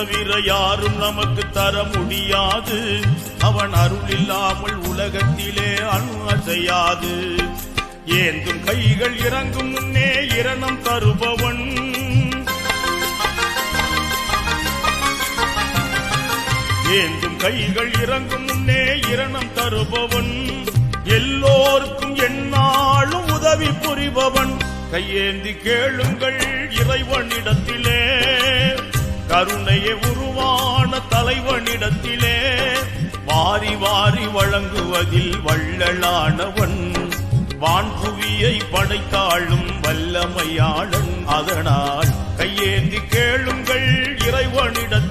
தவிர யாரும் நமக்கு தர முடியாது. அவன் அருள் இல்லாமல் உலகத்திலே அணு அசையாது. ஏந்தும் கைகள் இறங்கும் முன்னே இரணம் தருபவன், ஏந்தும் கைகள் இறங்கும் முன்னே இரணம் தருபவன், எல்லோருக்கும் எந்நாளும் உதவி புரிபவன். கையேந்தி கேளுங்கள் இறைவனிடத்திலே, கருணையை உருவான தலைவனிடத்திலே. வாரி வாரி வழங்குவதில் வள்ளலானவன், வான்புவியை படைத்தாளும் வல்லமையாளன். அதனால் கையேந்தி கேளுங்கள் இறைவனிடத்தில்